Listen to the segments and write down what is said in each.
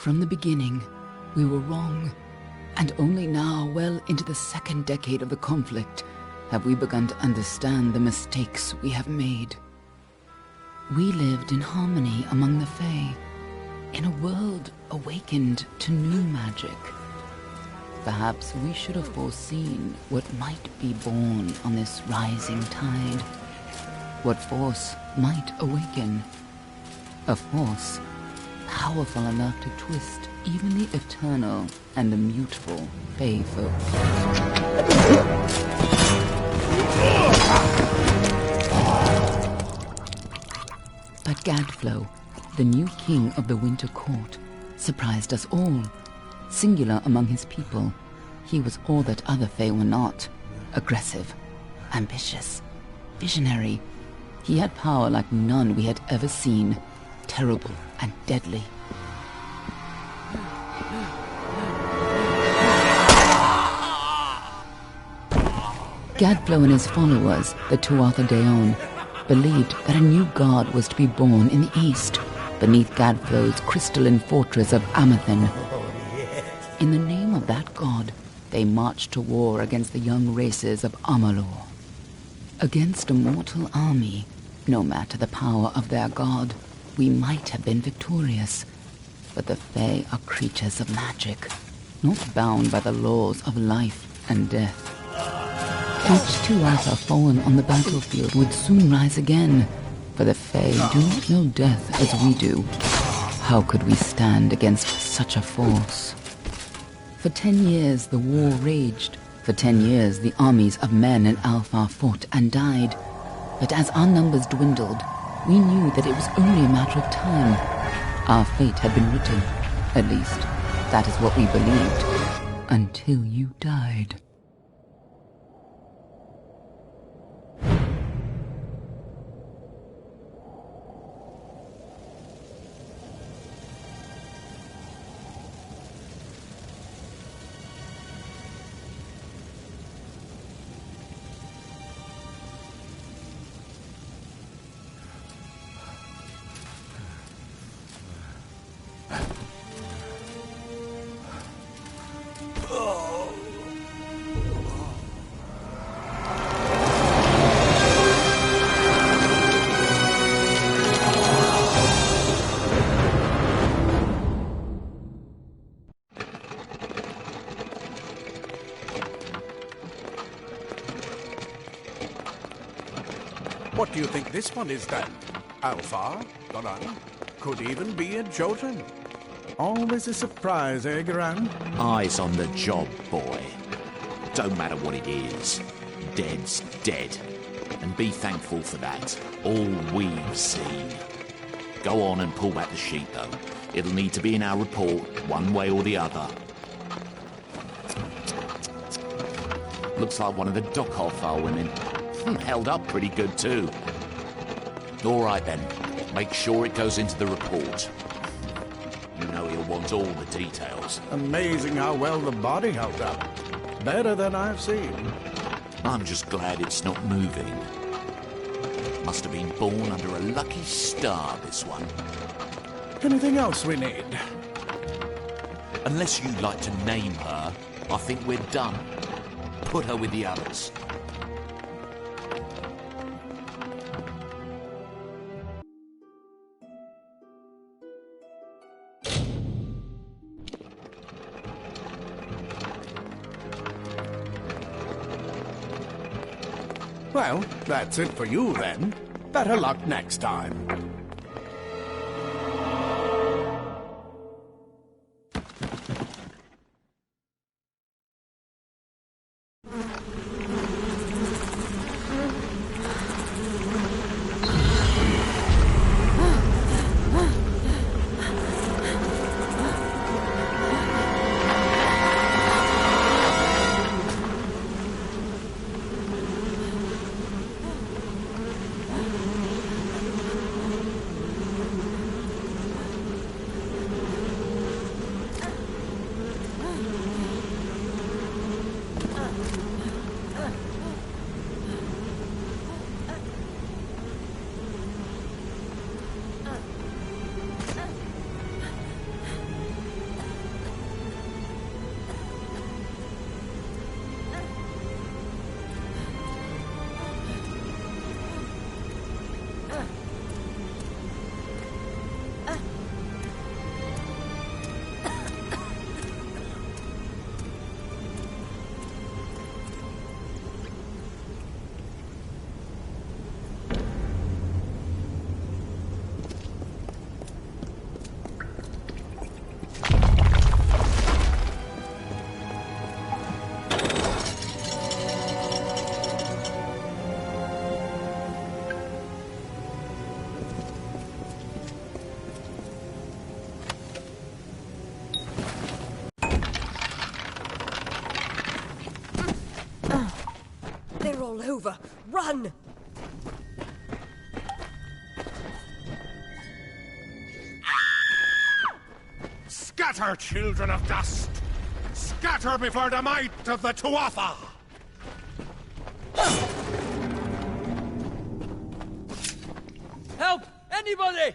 From the beginning, we were wrong, and only now, well into the second decade of the conflict, have we begun to understand the mistakes we have made. We lived in harmony among the Fae, in a world awakened to new magic. Perhaps we should have foreseen what might be born on this rising tide. What force might awaken. A force powerful enough to twist even the eternal and immutable Fae folk. But Gadflow, the new king of the Winter Court, surprised us all. Singular among his people, he was all that other Fae were not. Aggressive, ambitious, visionary. He had power like none we had ever seen, terrible and deadly. Gadflow and his followers, the Tuatha Deon, believed that a new god was to be born in the east, beneath Gadflow's crystalline fortress of Amathen. In the name of that god, they marched to war against the young races of Amalur. Against a mortal army, no matter the power of their god, we might have been victorious. But the Fae are creatures of magic, not bound by the laws of life and death. Each Tuatha fallen on the battlefield would soon rise again, for the Fae do not know death as we do. How could we stand against such a force? For 10 years the war raged. For 10 years the armies of Men and Alpha fought and died. But as our numbers dwindled, we knew that it was only a matter of time. Our fate had been written. At least, that is what we believed. Until you died. What do you think this one is then? Alpha? Garan? Could even be a Jotun. Always a surprise, eh, Garan? Eyes on the job, boy. Don't matter what it is. Dead's dead. And be thankful for that. All we've seen. Go on and pull back the sheet, though. It'll need to be in our report, one way or the other. Looks like one of the Dockhalfar women. Held up pretty good, too. All right, then. Make sure it goes into the report. You know he'll want all the details. Amazing how well the body held up. Better than I've seen. I'm just glad it's not moving. Must have been born under a lucky star, this one. Anything else we need? Unless you'd like to name her, I think we're done. Put her with the others. Well, that's it for you then. Better luck next time. all over. Run! Scatter, children of dust! Scatter before the might of the Tuatha! Help! Anybody!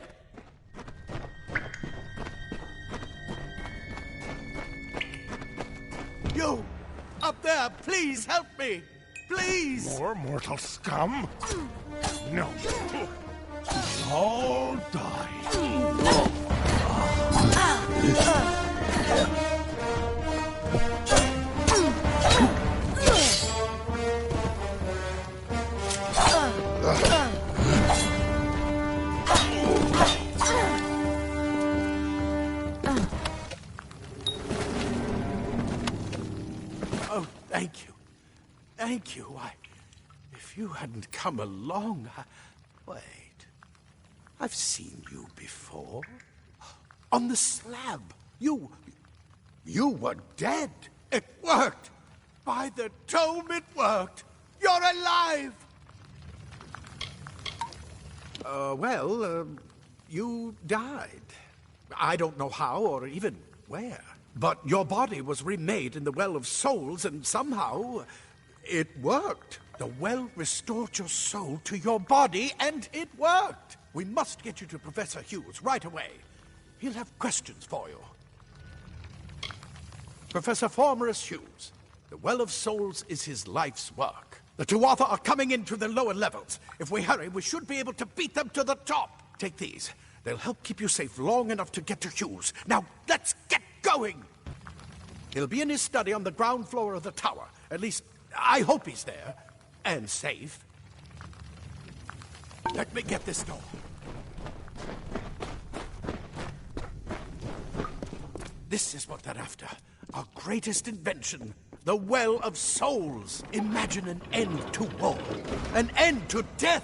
You! Up there, please help me! Please! More mortal scum? No. All die. Oh, thank you. Thank you. If you hadn't come along, Wait. I've seen you before. On the slab. You were dead. It worked. By the tome, it worked. You're alive. You died. I don't know how or even where. But your body was remade in the Well of Souls, and somehow it worked. The well restored your soul to your body, and it worked. We must get you to Professor Hughes right away. He'll have questions for you. Professor Formerus Hughes, the Well of Souls is his life's work. The Tuatha are coming into the lower levels. If we hurry, we should be able to beat them to the top. Take these. They'll help keep you safe long enough to get to Hughes. Now, let's get going! He'll be in his study on the ground floor of the tower. At least, I hope he's there. And safe. Let me get this door. This is what they're after. Our greatest invention. The Well of Souls. Imagine an end to war. An end to death.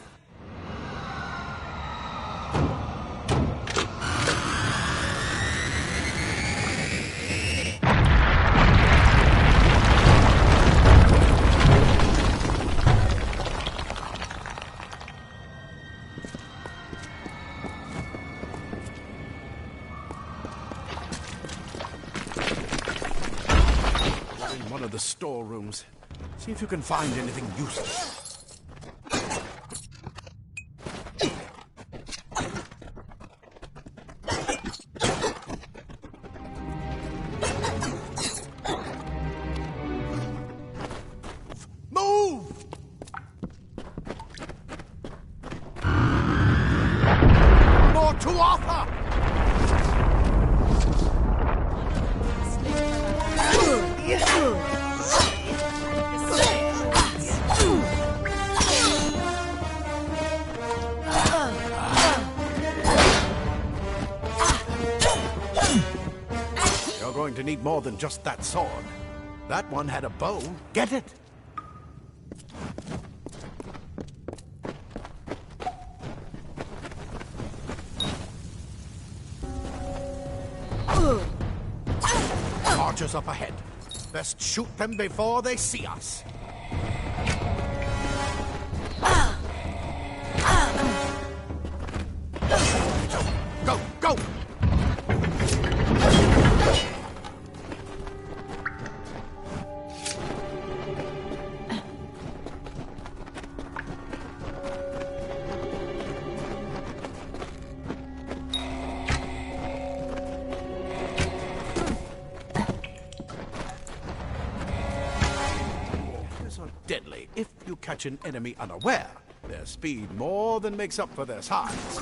The storerooms. See if you can find anything useful. Move! More Tuatha! Going to need more than just that sword. That one had a bow. Get it? Archers up ahead. Best shoot them before they see us. Go, go! Deadly if you catch an enemy unaware. Their speed more than makes up for their size.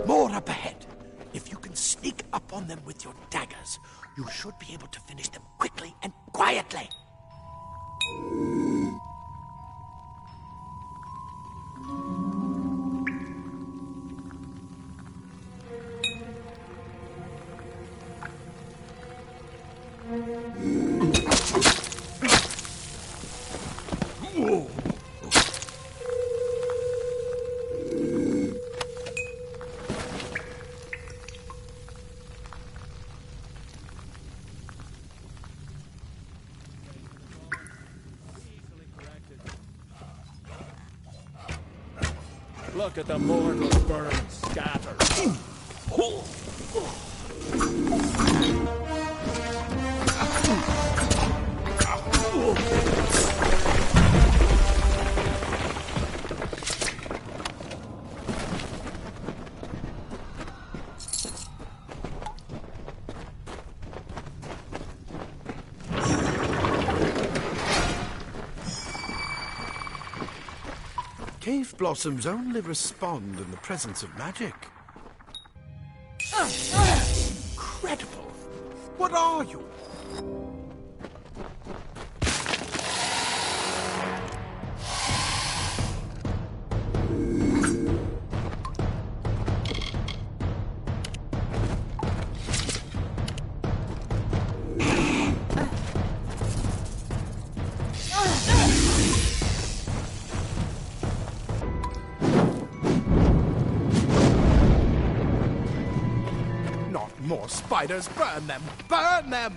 More up ahead. If you can sneak up on them with your daggers, you should be able to finish them quickly and quietly. Look at the mortals burn and scatter. Cave blossoms only respond in the presence of magic. Incredible! What are you? More spiders! Burn them! Burn them!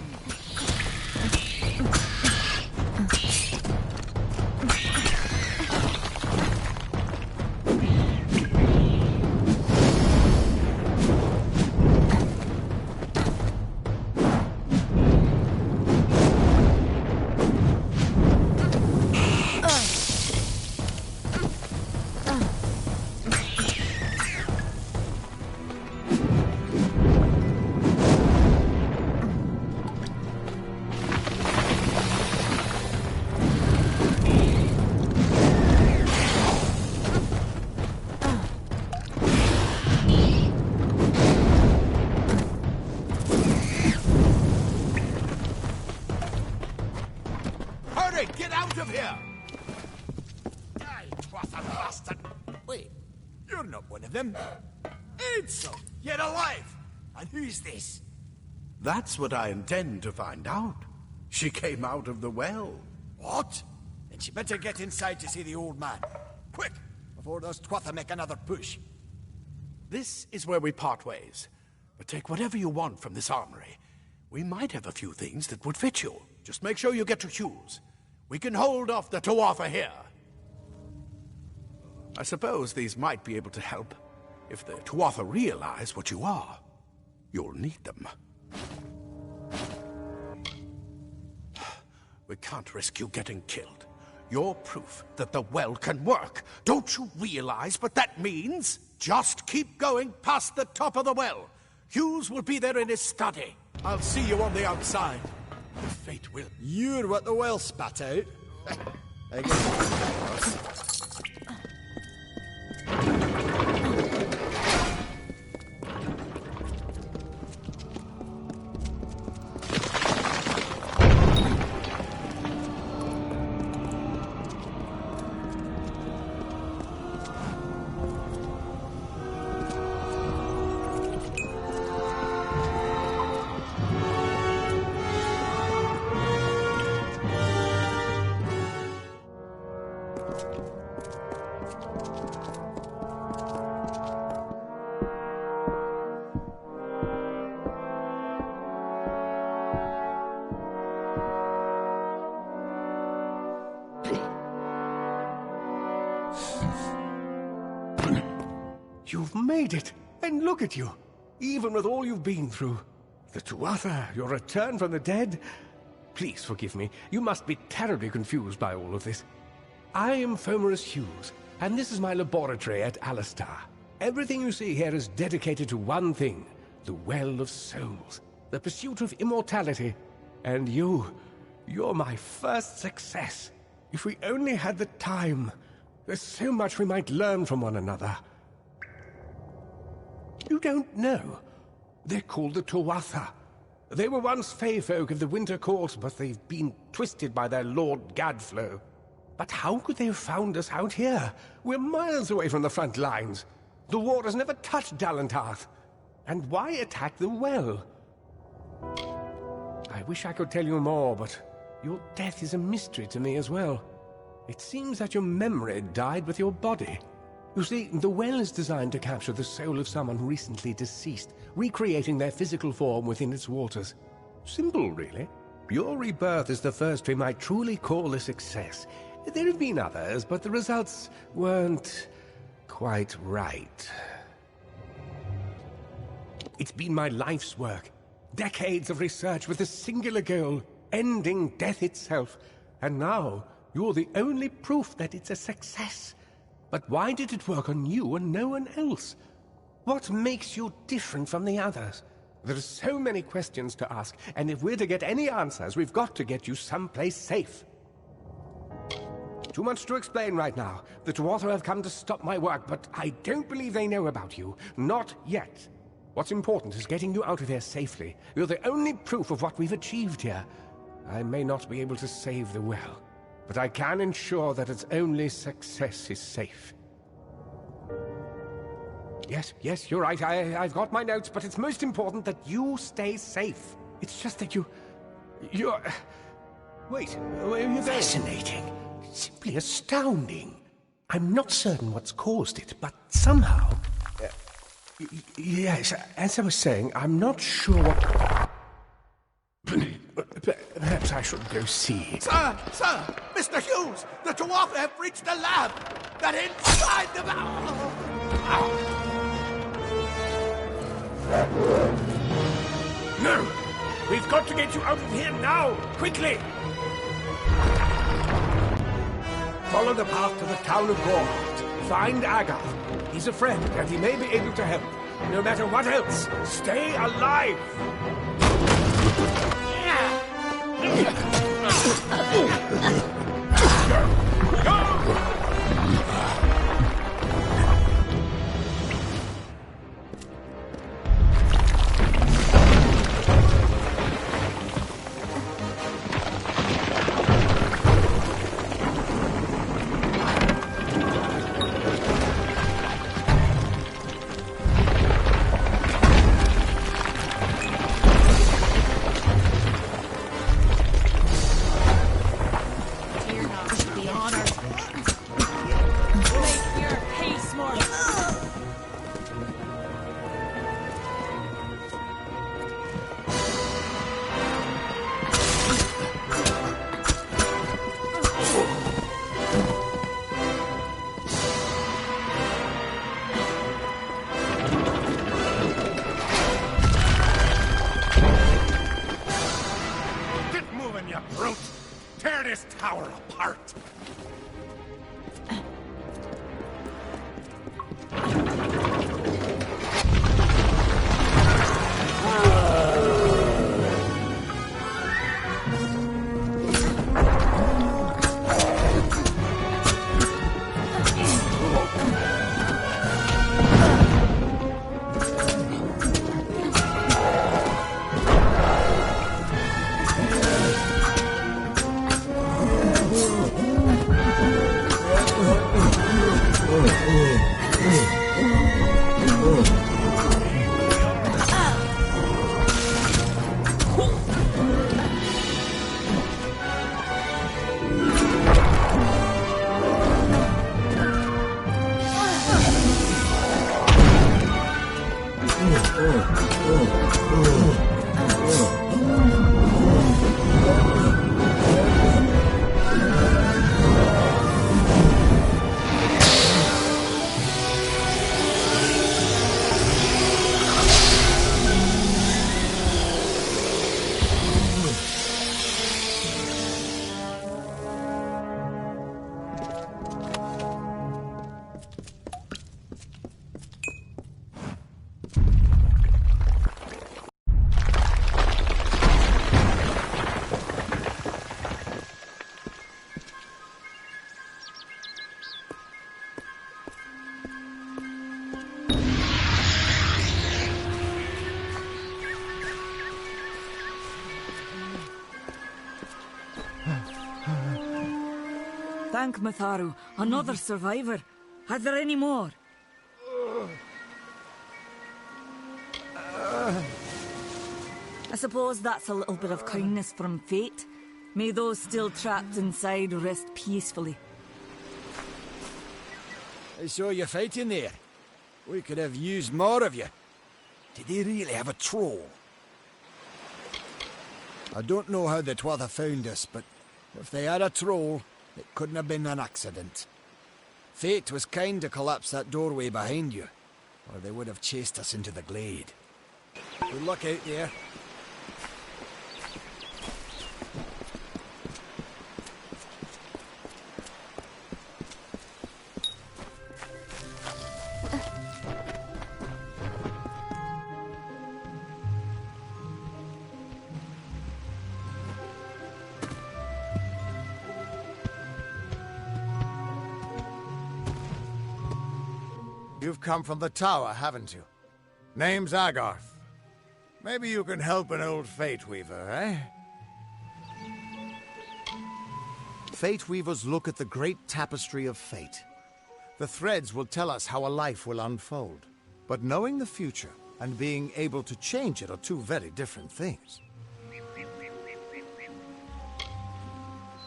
Get out of here! Aye, what a bastard! Wait, you're not one of them. Edsel, you're alive! And who's this? That's what I intend to find out. She came out of the well. What? Then she better get inside to see the old man. Quick, before those twatha make another push. This is where we part ways. But take whatever you want from this armory. We might have a few things that would fit you. Just make sure you get to Hughes. We can hold off the Tuatha here. I suppose these might be able to help. If the Tuatha realize what you are, you'll need them. We can't risk you getting killed. You're proof that the well can work. Don't you realize what that means? Just keep going past the top of the well. Hughes will be there in his study. I'll see you on the outside. The fate will... You're what the well spat out. I guess. You've made it, and look at you, even with all you've been through. The Tuatha, your return from the dead. Please forgive me, you must be terribly confused by all of this. I am Fomerus Hughes, and this is my laboratory at Alistar. Everything you see here is dedicated to one thing, the Well of Souls, the pursuit of immortality. And you're my first success. If we only had the time, there's so much we might learn from one another. You don't know. They're called the Tuatha. They were once Fey folk of the Winter Court, but they've been twisted by their Lord Gadflow. But how could they have found us out here? We're miles away from the front lines. The war has never touched Dalentarth. And why attack the well? I wish I could tell you more, but your death is a mystery to me as well. It seems that your memory died with your body. You see, the well is designed to capture the soul of someone recently deceased, recreating their physical form within its waters. Simple, really. Your rebirth is the first we might truly call a success. There have been others, but the results weren't quite right. It's been my life's work. Decades of research with a singular goal, ending death itself. And now, you're the only proof that it's a success. But why did it work on you and no one else? What makes you different from the others? There are so many questions to ask, and if we're to get any answers, we've got to get you someplace safe. Too much to explain right now. The Tuatha have come to stop my work, but I don't believe they know about you. Not yet. What's important is getting you out of here safely. You're the only proof of what we've achieved here. I may not be able to save the well, but I can ensure that its only success is safe. Yes, you're right. I've got my notes, but it's most important that you stay safe. It's just that you're... Wait, where are you going? Fascinating. Simply astounding. I'm not certain what's caused it, but somehow... yes, as I was saying, I'm not sure what... Perhaps I should go see. Sir! Mr. Hughes! The Tuatha have reached the lab! They're inside the... No! We've got to get you out of here now! Quickly! Follow the path to the town of Gorhart. Find Agath. He's a friend, and he may be able to help. No matter what else, stay alive! Thank Matharu, another survivor. Are there any more? I suppose that's a little bit of kindness from fate. May those still trapped inside rest peacefully. I saw you fighting there. We could have used more of you. Did they really have a troll? I don't know how the Tuatha found us, but if they had a troll, it couldn't have been an accident. Fate was kind to collapse that doorway behind you, or they would have chased us into the glade. Good luck out there. You've come from the tower, haven't you? Name's Agarth. Maybe you can help an old Fate Weaver, eh? Fate Weavers look at the great tapestry of fate. The threads will tell us how a life will unfold. But knowing the future and being able to change it are two very different things.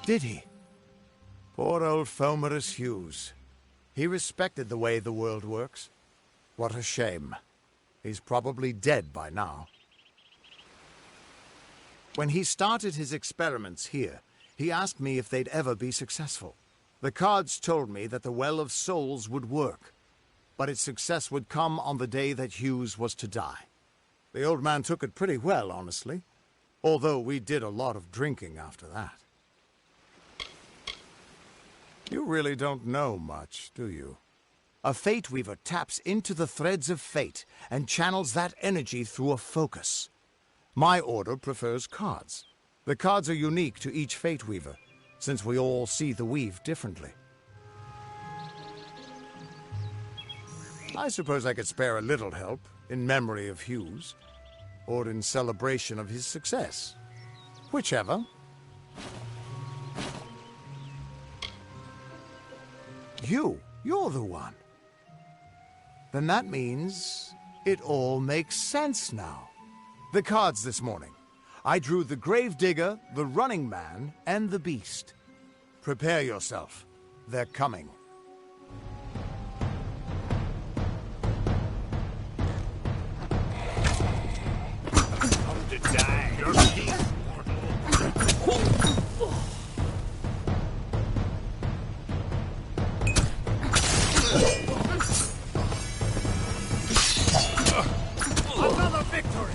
Did he? Poor old Fomerus Hughes. He respected the way the world works. What a shame. He's probably dead by now. When he started his experiments here, he asked me if they'd ever be successful. The cards told me that the Well of Souls would work, but its success would come on the day that Hughes was to die. The old man took it pretty well, honestly, although we did a lot of drinking after that. You really don't know much, do you? A Fate Weaver taps into the threads of fate and channels that energy through a focus. My order prefers cards. The cards are unique to each Fate Weaver, since we all see the weave differently. I suppose I could spare a little help in memory of Hughes, or in celebration of his success. Whichever. You're the one. Then that means it all makes sense now. The cards this morning. I drew the Gravedigger, the Running Man, and the Beast. Prepare yourself. They're coming. Come to die. Your scheme, mortal. Another victory!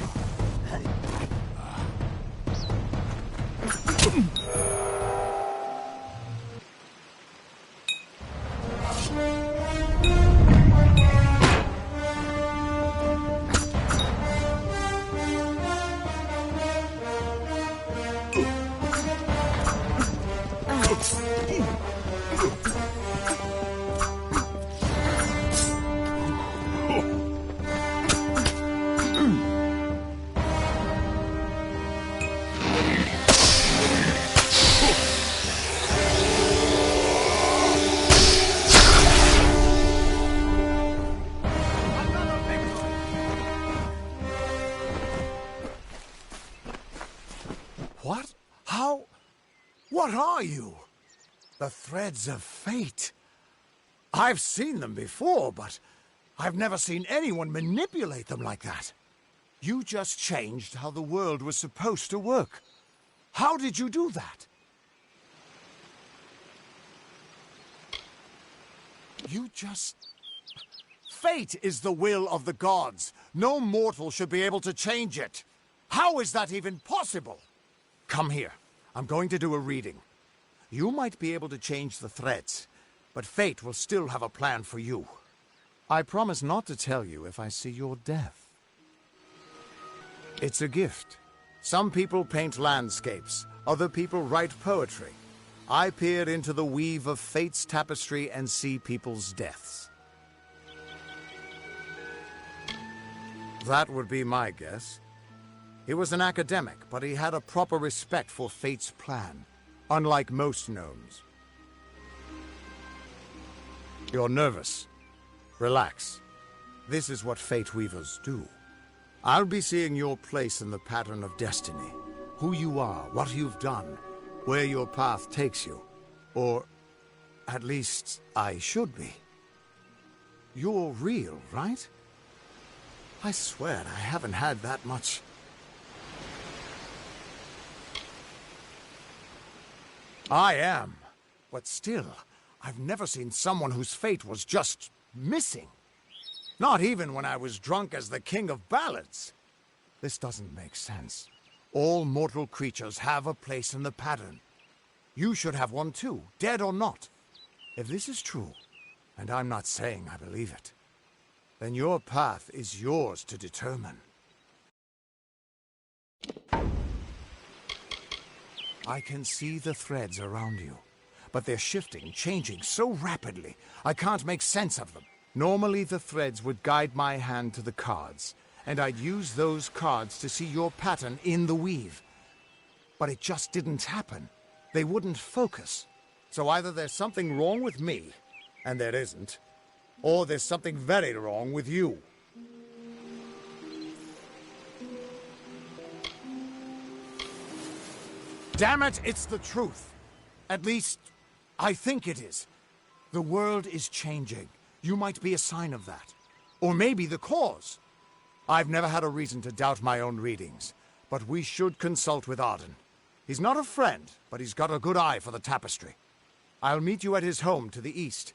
What? How? What are you? The threads of fate. I've seen them before, but I've never seen anyone manipulate them like that. You just changed how the world was supposed to work. How did you do that? You just... Fate is the will of the gods. No mortal should be able to change it. How is that even possible? Come here. I'm going to do a reading. You might be able to change the threads, but fate will still have a plan for you. I promise not to tell you if I see your death. It's a gift. Some people paint landscapes, other people write poetry. I peer into the weave of fate's tapestry and see people's deaths. That would be my guess. He was an academic, but he had a proper respect for fate's plan, unlike most gnomes. You're nervous. Relax. This is what Fate Weavers do. I'll be seeing your place in the pattern of destiny. Who you are, what you've done, where your path takes you. Or, at least, I should be. You're real, right? I swear I haven't had that much... I am. But still, I've never seen someone whose fate was just missing. Not even when I was drunk as the king of ballads. This doesn't make sense. All mortal creatures have a place in the pattern. You should have one too, dead or not. If this is true, and I'm not saying I believe it, then your path is yours to determine. I can see the threads around you, but they're shifting, changing so rapidly, I can't make sense of them. Normally the threads would guide my hand to the cards, and I'd use those cards to see your pattern in the weave. But it just didn't happen. They wouldn't focus. So either there's something wrong with me, and there isn't, or there's something very wrong with you. Damn it, it's the truth. At least, I think it is. The world is changing. You might be a sign of that. Or maybe the cause. I've never had a reason to doubt my own readings, but we should consult with Arden. He's not a friend, but he's got a good eye for the tapestry. I'll meet you at his home to the east.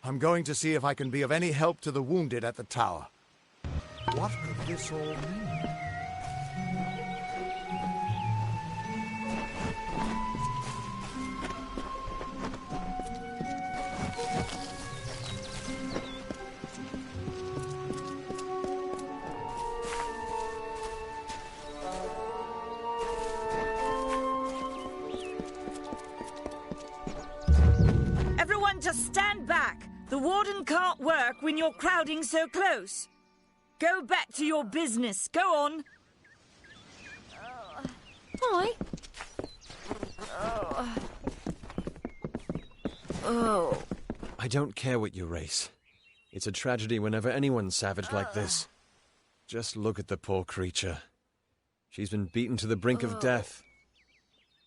I'm going to see if I can be of any help to the wounded at the tower. What could this all mean? Just stand back. The warden can't work when you're crowding so close. Go back to your business. Go on. Hi. Oh. I don't care what you race. It's a tragedy whenever anyone's savage like this. Just look at the poor creature. She's been beaten to the brink of death.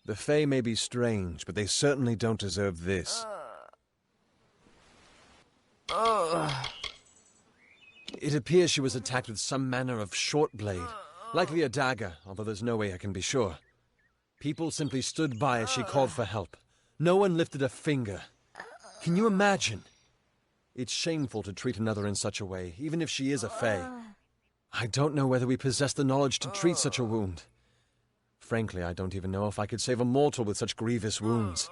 The Fae may be strange, but they certainly don't deserve this. It appears she was attacked with some manner of short blade, likely a dagger, although there's no way I can be sure. People simply stood by as she called for help. No one lifted a finger. Can you imagine? It's shameful to treat another in such a way, even if she is a Fae. I don't know whether we possess the knowledge to treat such a wound. Frankly, I don't even know if I could save a mortal with such grievous wounds.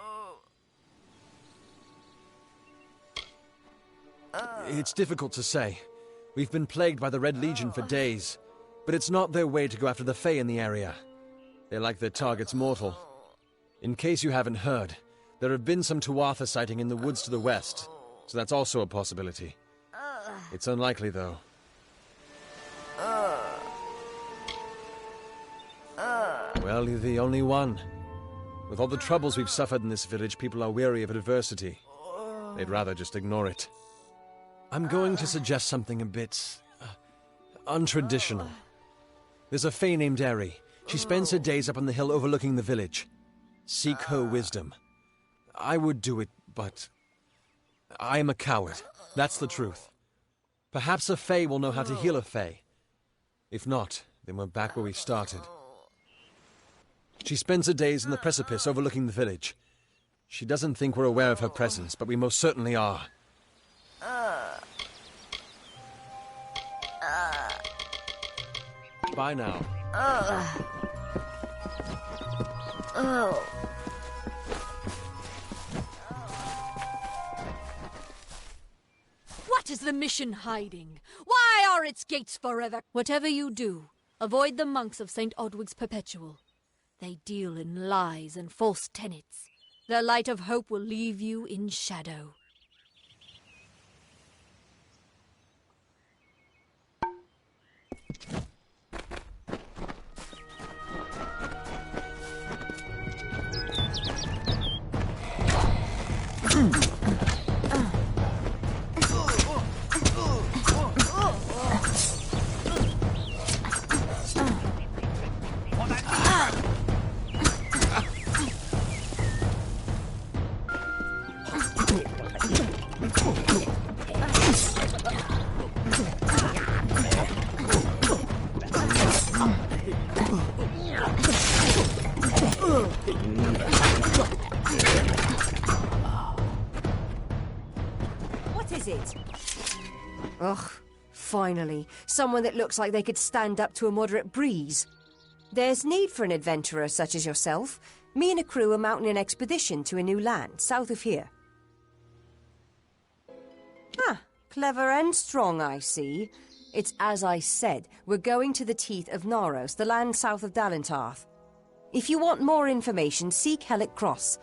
It's difficult to say. We've been plagued by the Red Legion for days, but it's not their way to go after the Fae in the area. They like their targets mortal. In case you haven't heard, there have been some Tuatha sighting in the woods to the west, so that's also a possibility. It's unlikely, though. Well, you're the only one. With all the troubles we've suffered in this village, people are weary of adversity. They'd rather just ignore it. I'm going to suggest something a bit untraditional. There's a Fae named Eri. She spends her days up on the hill overlooking the village. Seek her wisdom. I would do it, but I am a coward. That's the truth. Perhaps a Fae will know how to heal a Fae. If not, then we're back where we started. She spends her days in the precipice overlooking the village. She doesn't think we're aware of her presence, but we most certainly are. Bye now. What is the mission hiding? Why are its gates forever? Whatever you do, avoid the monks of St. Odwig's Perpetual. They deal in lies and false tenets. Their light of hope will leave you in shadow. is it? Ugh, finally. Someone that looks like they could stand up to a moderate breeze. There's need for an adventurer such as yourself. Me and a crew are mounting an expedition to a new land, south of here. Ah, clever and strong, I see. It's as I said, we're going to the teeth of Naros, the land south of Dalentarth. If you want more information, seek Hellick Cross.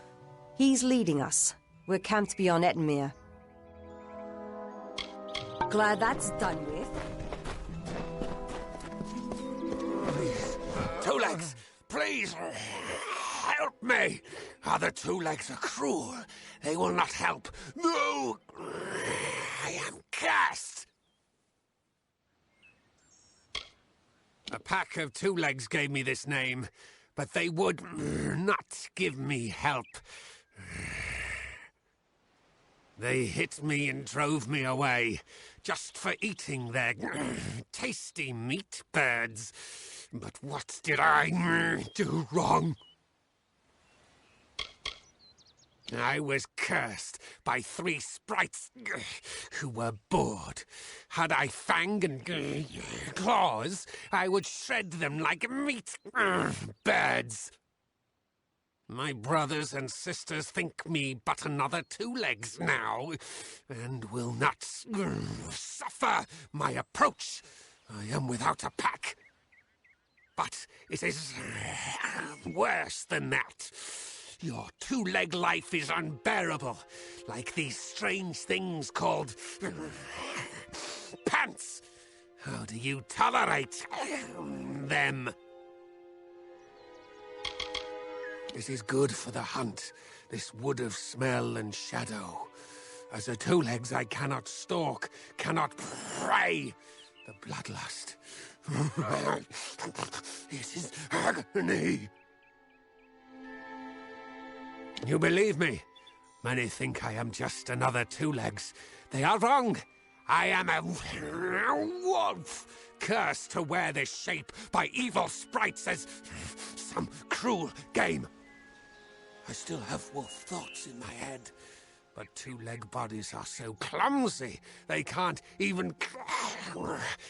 He's leading us. We're camped beyond Ettenmere. Glad that's done with. Please, Two Legs, please, help me. Other Two Legs are cruel. They will not help. No, I am cursed. A pack of Two Legs gave me this name, but they would not give me help. They hit me and drove me away, just for eating their tasty meat birds. But what did I do wrong? I was cursed by 3 sprites who were bored. Had I fang and claws, I would shred them like meat birds. My brothers and sisters think me but another Two Legs now, and will not suffer my approach. I am without a pack. But it is worse than that. Your two-leg life is unbearable, like these strange things called pants. How do you tolerate them? It is good for the hunt, this wood of smell and shadow. As a Two-Legs, I cannot stalk, cannot prey. The bloodlust. It is agony. You believe me? Many think I am just another Two-Legs. They are wrong. I am a wolf, cursed to wear this shape by evil sprites as some cruel game. I still have wolf thoughts in my head, but Two-Leg bodies are so clumsy, they can't even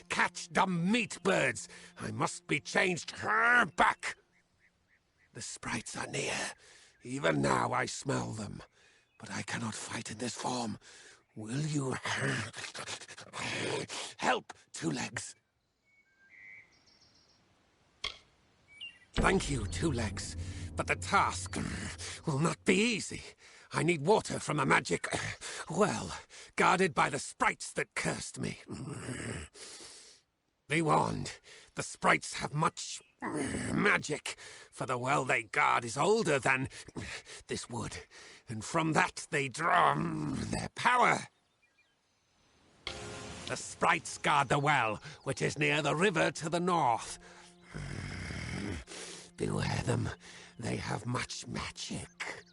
catch dumb meat birds. I must be changed back. The sprites are near. Even now I smell them, but I cannot fight in this form. Will you help, Two-Legs? Thank you, Two-Legs, but the task will not be easy. I need water from a magic well, guarded by the sprites that cursed me. Be warned, the sprites have much magic, for the well they guard is older than this wood, and from that they draw their power. The sprites guard the well, which is near the river to the north. Beware them, they have much magic.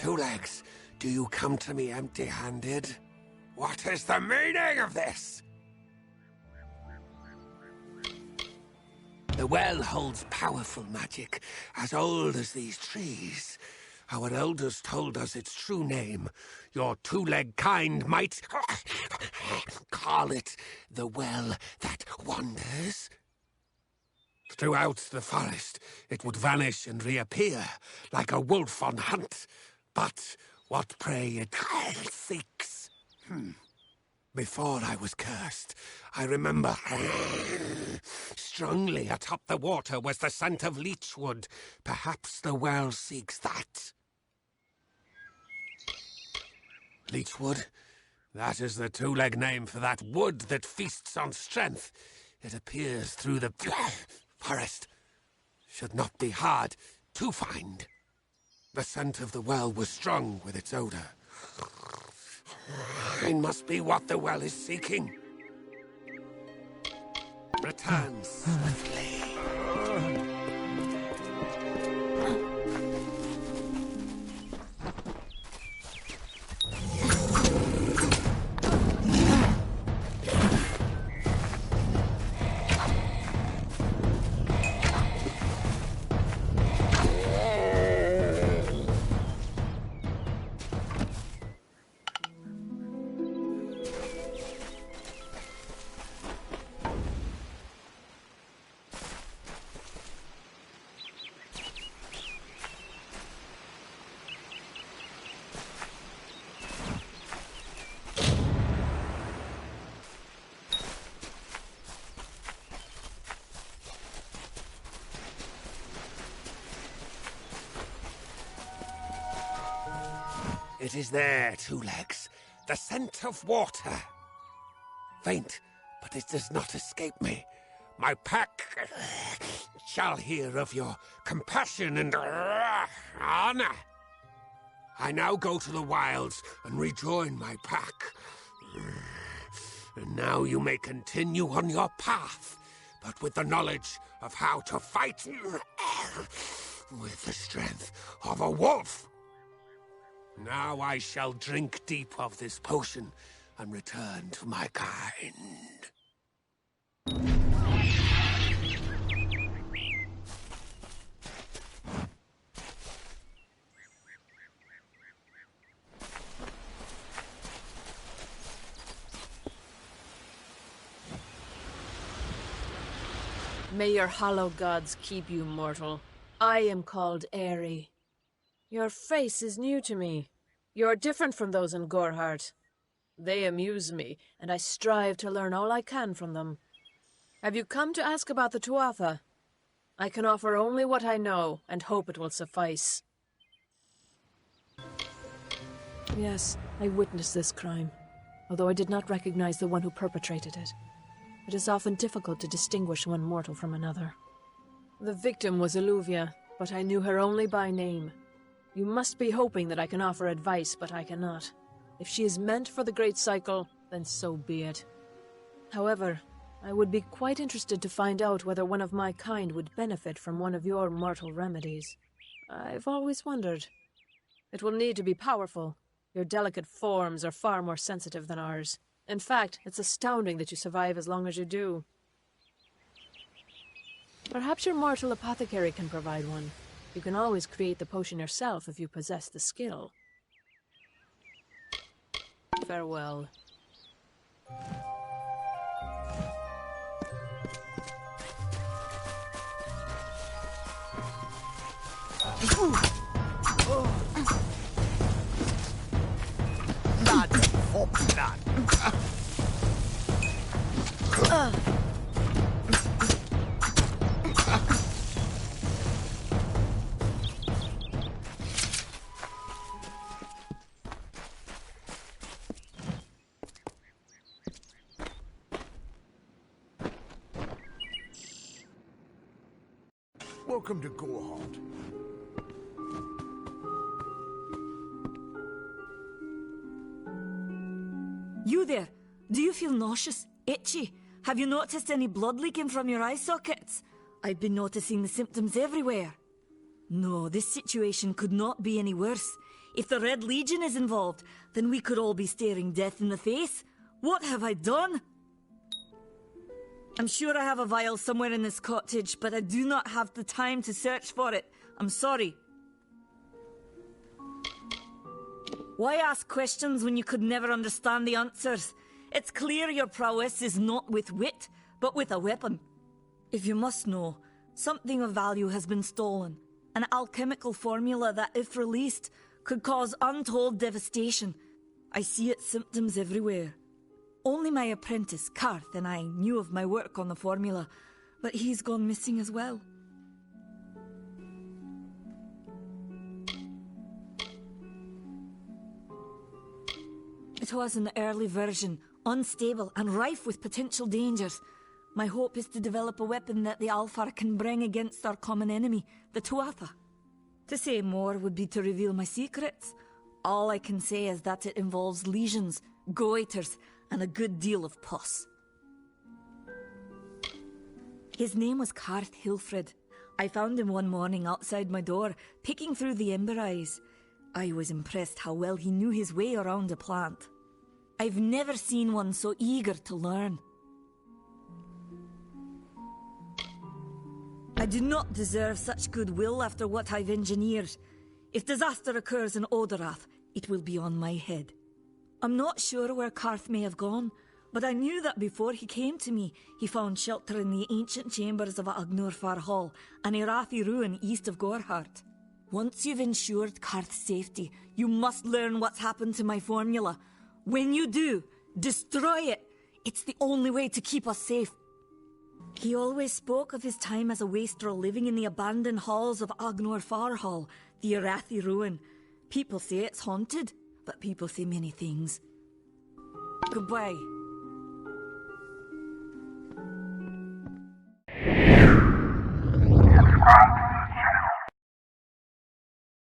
Two Legs, do you come to me empty-handed? What is the meaning of this? The well holds powerful magic, as old as these trees. Our elders told us its true name. Your two-leg kind might call it the Well That Wanders. Throughout the forest, it would vanish and reappear, like a wolf on hunt. But what prey it seeks. Before I was cursed, I remember strongly atop the water was the scent of leechwood. Perhaps the well seeks that. Leechwood? That is the two-leg name for that wood that feasts on strength. It appears through the forest. Should not be hard to find. The scent of the well was strong with its odor. It must be what the well is seeking. Return swiftly. It is there, Two Legs. The scent of water. Faint, but it does not escape me. My pack shall hear of your compassion and honor. I now go to the wilds and rejoin my pack. And now you may continue on your path, but with the knowledge of how to fight with the strength of a wolf. Now I shall drink deep of this potion and return to my kind. May your hollow gods keep you mortal. I am called Aerie. Your face is new to me. You're different from those in Gorhart. They amuse me, and I strive to learn all I can from them. Have you come to ask about the Tuatha? I can offer only what I know, and hope it will suffice. Yes, I witnessed this crime, although I did not recognize the one who perpetrated it. It is often difficult to distinguish one mortal from another. The victim was Illuvia, but I knew her only by name. You must be hoping that I can offer advice, but I cannot. If she is meant for the Great Cycle, then so be it. However, I would be quite interested to find out whether one of my kind would benefit from one of your mortal remedies. I've always wondered. It will need to be powerful. Your delicate forms are far more sensitive than ours. In fact, it's astounding that you survive as long as you do. Perhaps your mortal apothecary can provide one. You can always create the potion yourself if you possess the skill. Farewell. Blood for blood. Welcome to Gorhart. You there? Do you feel nauseous? Itchy? Have you noticed any blood leaking from your eye sockets? I've been noticing the symptoms everywhere. No, this situation could not be any worse. If the Red Legion is involved, then we could all be staring death in the face. What have I done? I'm sure I have a vial somewhere in this cottage, but I do not have the time to search for it. I'm sorry. Why ask questions when you could never understand the answers? It's clear your prowess is not with wit, but with a weapon. If you must know, something of value has been stolen. An alchemical formula that, if released, could cause untold devastation. I see its symptoms everywhere. Only my apprentice, Karth, and I knew of my work on the formula, but he's gone missing as well. It was an early version, unstable and rife with potential dangers. My hope is to develop a weapon that the Alfar can bring against our common enemy, the Tuatha. To say more would be to reveal my secrets. All I can say is that it involves lesions, goiters, and a good deal of pus. His name was Karth Hilfred. I found him one morning outside my door, picking through the ember eyes. I was impressed how well he knew his way around a plant. I've never seen one so eager to learn. I do not deserve such goodwill after what I've engineered. If disaster occurs in Odorath, it will be on my head. I'm not sure where Karth may have gone, but I knew that before he came to me, he found shelter in the ancient chambers of Agnurfar Hall, an Irathi ruin east of Gorhart. Once you've ensured Karth's safety, you must learn what's happened to my formula. When you do, destroy it. It's the only way to keep us safe. He always spoke of his time as a wastrel living in the abandoned halls of Agnurfar Hall, the Irathi ruin. People say it's haunted, but people say many things. Goodbye.